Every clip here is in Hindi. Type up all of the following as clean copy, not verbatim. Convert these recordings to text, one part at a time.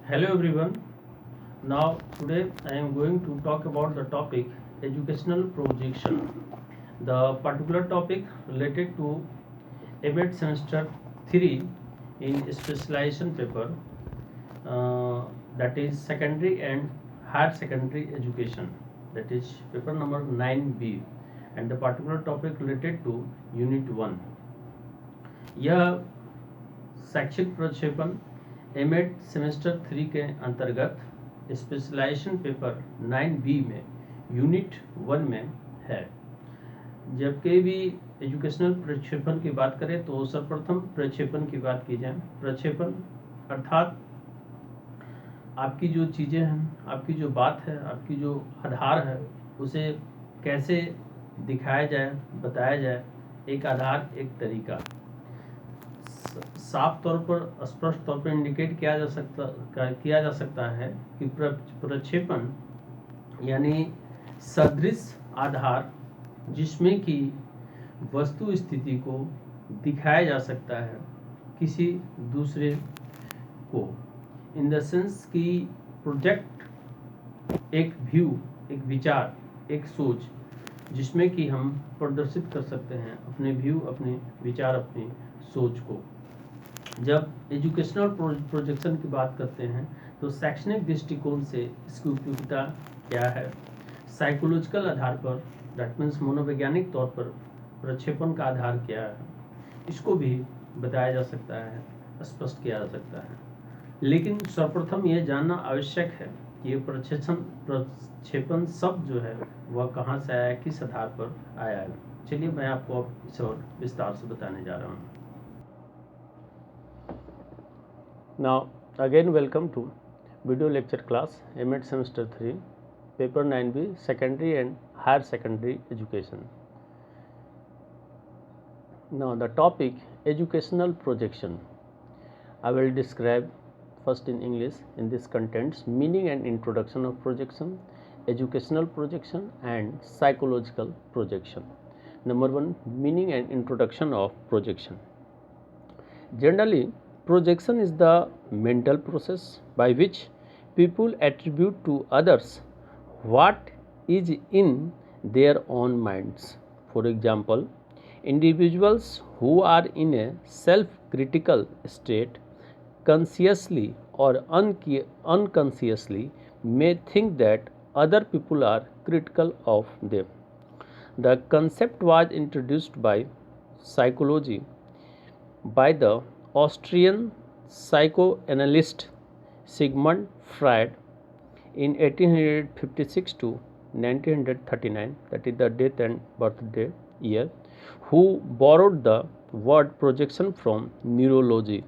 Hello everyone. Now today I am going to talk about the topic educational projection. The particular topic related to EMET semester 3 in specialization paper, that is secondary and higher secondary education, that is paper number 9B, and the particular topic related to unit 1. यह शैक्षिक प्रक्षेपण एमएड सेमेस्टर 3 के अंतर्गत स्पेशलाइजेशन पेपर 9B में यूनिट 1 में है। जब कहीं भी एजुकेशनल प्रक्षेपण की बात करें तो सर्वप्रथम प्रक्षेपण की बात की जाए। प्रक्षेपण अर्थात आपकी जो चीज़ें हैं, आपकी जो बात है, आपकी जो आधार है, उसे कैसे दिखाया जाए, बताया जाए, एक आधार, एक तरीका। साफ तौर पर, स्पष्ट तौर पर इंडिकेट किया जा सकता है कि प्रक्षेपण यानी सदृश आधार जिसमें कि वस्तु स्थिति को दिखाया जा सकता है किसी दूसरे को, इन द सेंस कि प्रोजेक्ट एक व्यू, एक विचार, एक सोच जिसमें कि हम प्रदर्शित कर सकते हैं अपने व्यू, अपने विचार, अपनी सोच को। जब एजुकेशनल प्रोजेक्शन की बात करते हैं तो शैक्षणिक दृष्टिकोण से इसकी उपयोगिता क्या है, साइकोलॉजिकल आधार पर, दैट मीन्स मनोवैज्ञानिक तौर पर प्रक्षेपण का आधार क्या है, इसको भी बताया जा सकता है, स्पष्ट किया जा सकता है। लेकिन सर्वप्रथम यह जानना आवश्यक है कि ये प्रक्षेपण शब्द जो है वह कहाँ से आया है, किस आधार पर आया है। चलिए मैं आपको अब इसे और विस्तार से बताने जा रहा हूँ। Now again welcome to video lecture class EMET semester 3 paper 9B secondary and higher secondary education. Now the topic educational projection. I will describe first in English in this contents meaning and introduction of projection, educational projection and psychological projection. Number 1, meaning and introduction of projection. Generally, projection is the mental process by which people attribute to others what is in their own minds. For example, individuals who are in a self-critical state consciously or unconsciously may think that other people are critical of them. The concept was introduced by psychology by the Austrian psychoanalyst Sigmund Freud in 1856 to 1939, that is the death and birthday year, who borrowed the word projection from neurology,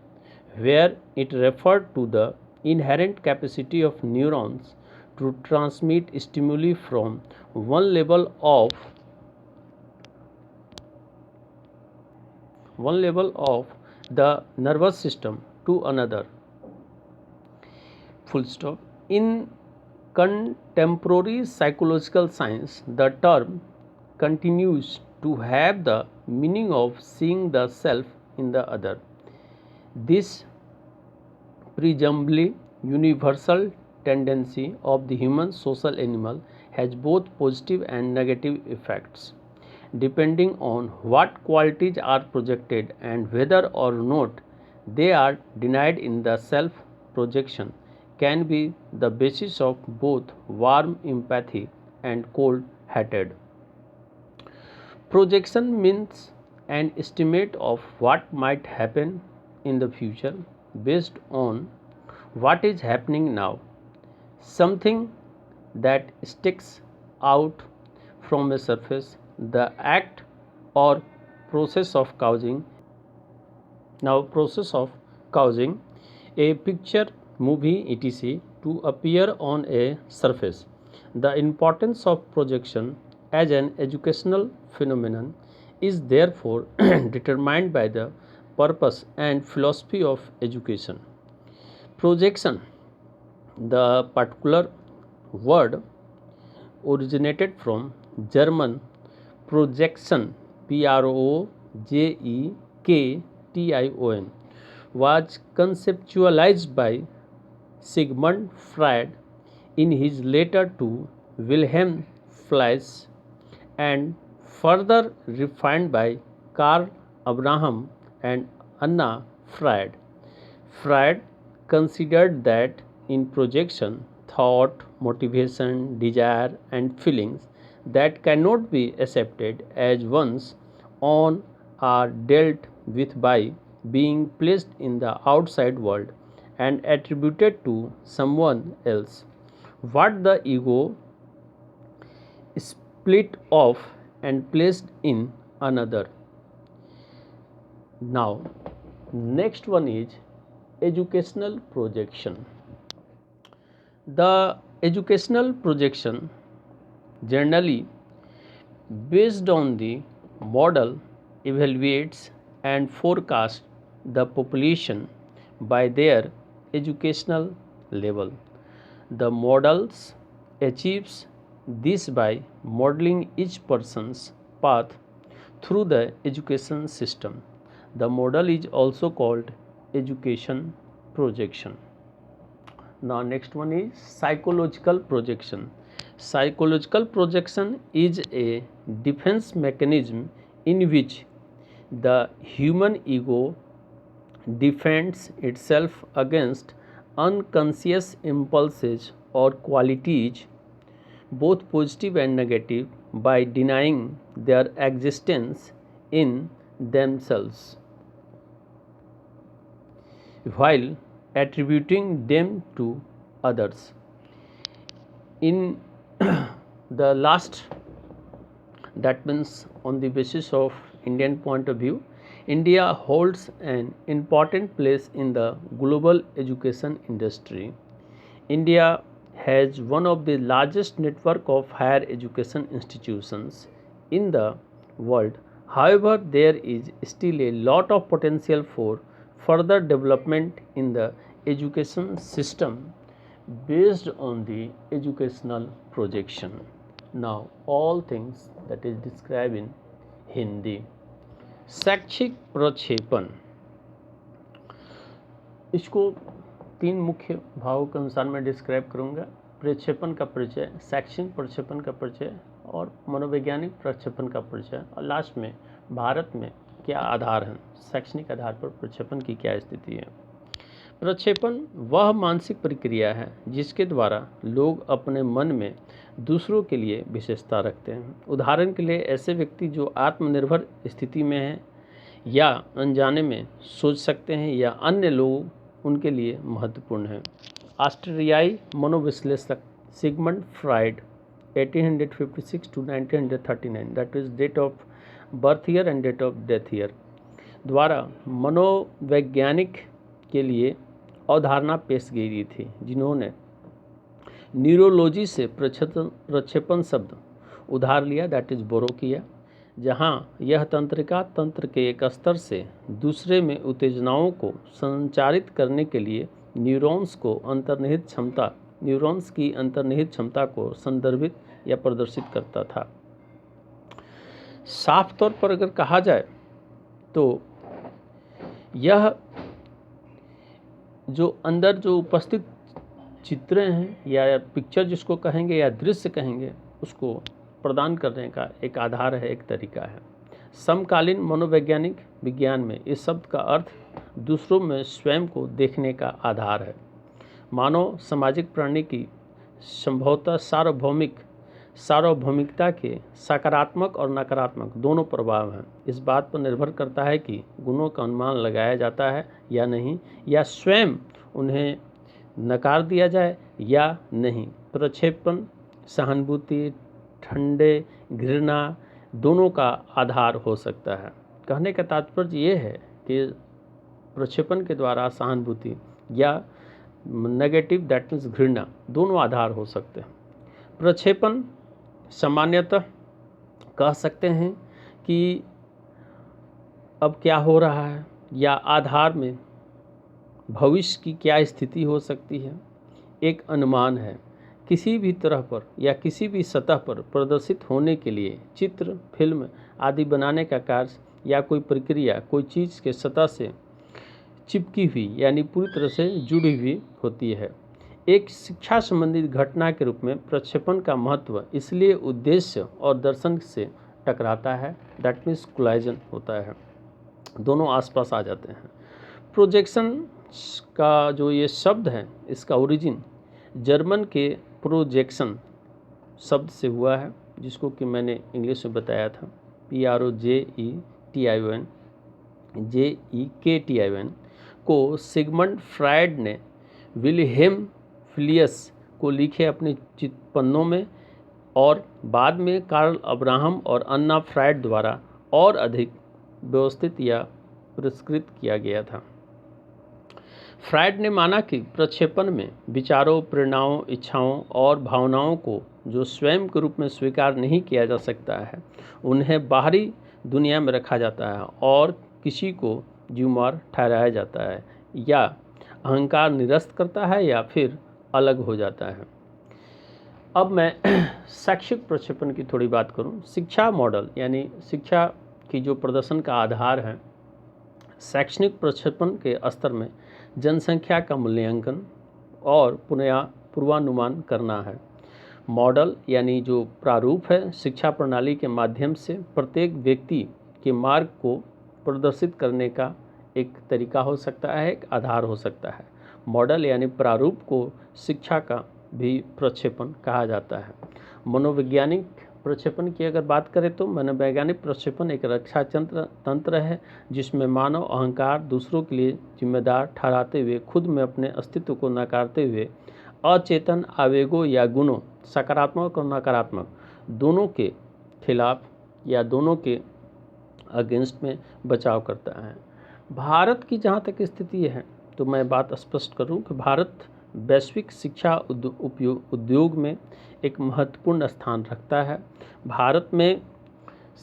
where it referred to the inherent capacity of neurons to transmit stimuli from one level of the nervous system to another. Full stop. In contemporary psychological science, the term continues to have the meaning of seeing the self in the other. This presumably universal tendency of the human social animal has both positive and negative effects, depending on what qualities are projected and whether or not they are denied in the self projection can be the basis of both warm empathy and cold hatred. Projection means an estimate of what might happen in the future based on what is happening now, something that sticks out from a surface, the act or process of causing a picture, movie, etc. to appear on a surface. The importance of projection as an educational phenomenon is therefore determined by the purpose and philosophy of education. Projection, the particular word, originated from German projection, PROJEKTION, was conceptualized by Sigmund Freud in his letter to Wilhelm Fleiss and further refined by Carl Abraham and Anna Freud. Freud considered that in projection, thought, motivation, desire, and feelings that cannot be accepted as one's own are dealt with by being placed in the outside world and attributed to someone else. What the ego split off and placed in another. Now, next one is educational projection. The educational projection generally based on the model evaluates and forecasts the population by their educational level. The models achieves this by modeling each person's path through the education system. The model is also called education projection. Now next one is psychological projection. Psychological projection is a defense mechanism in which the human ego defends itself against unconscious impulses or qualities, both positive and negative, by denying their existence in themselves while attributing them to others. In the last, that means on the basis of Indian point of view, India holds an important place in the global education industry. India has one of the largest network of higher education institutions in the world. However, there is still a lot of potential for further development in the education system based on the educational projection. Now, all things that is described in Hindi. शैक्षिक प्रक्षेपण, इसको तीन मुख्य भावों के अनुसार मैं डिस्क्राइब करूँगा। प्रक्षेपण का परिचय, शैक्षिक प्रक्षेपण का परिचय और मनोवैज्ञानिक प्रक्षेपण का परिचय, और लास्ट में भारत में क्या आधार हैं, शैक्षणिक आधार पर प्रक्षेपण की क्या स्थिति है। प्रक्षेपण वह मानसिक प्रक्रिया है जिसके द्वारा लोग अपने मन में दूसरों के लिए विशेषता रखते हैं। उदाहरण के लिए ऐसे व्यक्ति जो आत्मनिर्भर स्थिति में हैं या अनजाने में सोच सकते हैं या अन्य लोग उनके लिए महत्वपूर्ण हैं। ऑस्ट्रियाई मनोविश्लेषक Sigmund Freud 1856 to 1939, that is date of birth year and date of death year, द्वारा मनोवैज्ञानिक के लिए अवधारणा पेश की गई थी, जिन्होंने न्यूरोलॉजी से प्रक्षेपण शब्द उधार लिया, दैट इज बोरो किया, जहां यह तंत्रिका तंत्र के एक स्तर से दूसरे में उत्तेजनाओं को संचारित करने के लिए न्यूरॉन्स की अंतर्निहित क्षमता को संदर्भित या प्रदर्शित करता था। साफ तौर पर अगर कहा जाए तो यह जो अंदर जो उपस्थित चित्र हैं या पिक्चर जिसको कहेंगे या दृश्य कहेंगे, उसको प्रदान करने का एक आधार है, एक तरीका है। समकालीन मनोवैज्ञानिक विज्ञान में इस शब्द का अर्थ दूसरों में स्वयं को देखने का आधार है। मानव सामाजिक प्राणी की संभवतः सार्वभौमिकता के सकारात्मक और नकारात्मक दोनों प्रभाव हैं। इस बात पर निर्भर करता है कि गुणों का अनुमान लगाया जाता है या नहीं, या स्वयं उन्हें नकार दिया जाए या नहीं। प्रक्षेपण, सहानुभूति, ठंडे, घृणा दोनों का आधार हो सकता है। कहने का तात्पर्य ये है कि प्रक्षेपण के द्वारा सहानुभूति या नेगेटिव, दैट मीन्स घृणा, दोनों आधार हो सकते हैं। प्रक्षेपण सामान्यतः कह सकते हैं कि अब क्या हो रहा है या आधार में भविष्य की क्या स्थिति हो सकती है, एक अनुमान है। किसी भी तरह पर या किसी भी सतह पर प्रदर्शित होने के लिए चित्र, फिल्म आदि बनाने का कार्य या कोई प्रक्रिया कोई चीज़ के सतह से चिपकी हुई यानी पूरी तरह से जुड़ी हुई होती है। एक शिक्षा संबंधित घटना के रूप में प्रक्षेपण का महत्व इसलिए उद्देश्य और दर्शन से टकराता है, दैट मीन्स कोलाइजन होता है, दोनों आसपास आ जाते हैं। प्रोजेक्शन का जो ये शब्द है, इसका ओरिजिन जर्मन के प्रोजेक्शन शब्द से हुआ है, जिसको कि मैंने इंग्लिश में बताया था, PROJEKTION को सिगमंड फ्रायड ने विल्हेम फिलियस को लिखे अपने चितपन्नों में और बाद में कार्ल अब्राहम और अन्ना फ्रायड द्वारा और अधिक व्यवस्थित या पुरस्कृत किया गया था। फ्रायड ने माना कि प्रक्षेपण में विचारों, प्रेरणाओं, इच्छाओं और भावनाओं को जो स्वयं के रूप में स्वीकार नहीं किया जा सकता है, उन्हें बाहरी दुनिया में रखा जाता है और किसी को जिम्मेदार ठहराया जाता है, या अहंकार निरस्त करता है या फिर अलग हो जाता है। अब मैं शैक्षिक प्रक्षेपण की थोड़ी बात करूं। शिक्षा मॉडल यानी शिक्षा की जो प्रदर्शन का आधार है, शैक्षणिक प्रक्षेपण के स्तर में जनसंख्या का मूल्यांकन और पूर्वानुमान करना है। मॉडल यानी जो प्रारूप है, शिक्षा प्रणाली के माध्यम से प्रत्येक व्यक्ति के मार्ग को प्रदर्शित करने का एक तरीका हो सकता है, एक आधार हो सकता है। मॉडल यानी प्रारूप को शिक्षा का भी प्रक्षेपण कहा जाता है। मनोवैज्ञानिक प्रक्षेपण की अगर बात करें तो मनोवैज्ञानिक प्रक्षेपण एक रक्षा तंत्र है, जिसमें मानव अहंकार दूसरों के लिए जिम्मेदार ठहराते हुए खुद में अपने अस्तित्व को नकारते हुए अचेतन आवेगों या गुणों, सकारात्मक और नकारात्मक, दोनों के खिलाफ या दोनों के अगेंस्ट में बचाव करता है। भारत की जहाँ तक स्थिति है, तो मैं बात स्पष्ट करूँ कि भारत वैश्विक शिक्षा उद्योग में एक महत्वपूर्ण स्थान रखता है। भारत में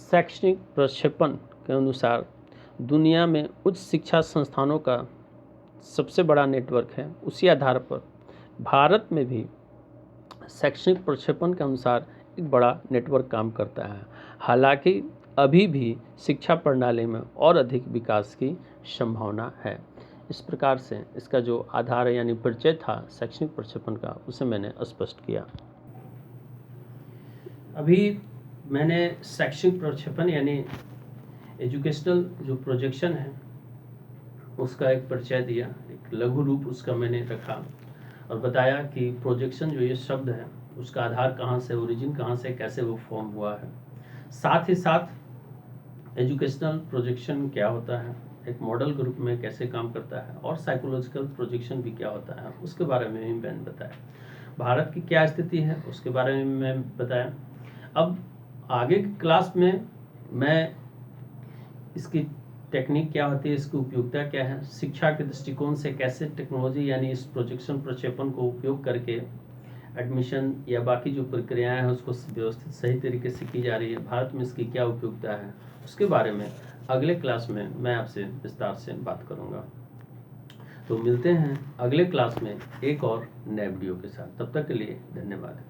शैक्षणिक प्रक्षेपण के अनुसार दुनिया में उच्च शिक्षा संस्थानों का सबसे बड़ा नेटवर्क है। उसी आधार पर भारत में भी शैक्षणिक प्रक्षेपण के अनुसार एक बड़ा नेटवर्क काम करता है। हालांकि अभी भी शिक्षा प्रणाली में और अधिक विकास की संभावना है। इस प्रकार से इसका जो आधार है यानी परिचय था शैक्षणिक प्रक्षेपण का, उसे मैंने स्पष्ट किया। अभी मैंने शैक्षणिक प्रक्षेपण यानी एजुकेशनल जो प्रोजेक्शन है उसका एक परिचय दिया, एक लघु रूप उसका मैंने रखा और बताया कि प्रोजेक्शन जो ये शब्द है उसका आधार कहाँ से, ओरिजिन कहाँ से, कैसे वो फॉर्म हुआ है। साथ ही साथ एजुकेशनल प्रोजेक्शन क्या होता है, एक मॉडल के रूप में कैसे काम करता है, और साइकोलॉजिकल प्रोजेक्शन भी क्या होता है उसके बारे में भी मैंने बताया। भारत की क्या स्थिति है उसके बारे में मैं बताया। अब आगे की क्लास में मैं इसकी टेक्निक क्या होती है, इसकी उपयोगिता क्या है, शिक्षा के दृष्टिकोण से कैसे टेक्नोलॉजी यानी इस प्रोजेक्शन प्रक्षेपण को उपयोग करके एडमिशन या बाकी जो प्रक्रियाएं हैं उसको व्यवस्थित सही तरीके से की जा रही है, भारत में इसकी क्या उपयोगिता है, उसके बारे में अगले क्लास में मैं आपसे विस्तार से बात करूंगा। तो मिलते हैं अगले क्लास में एक और नए वीडियो के साथ। तब तक के लिए धन्यवाद।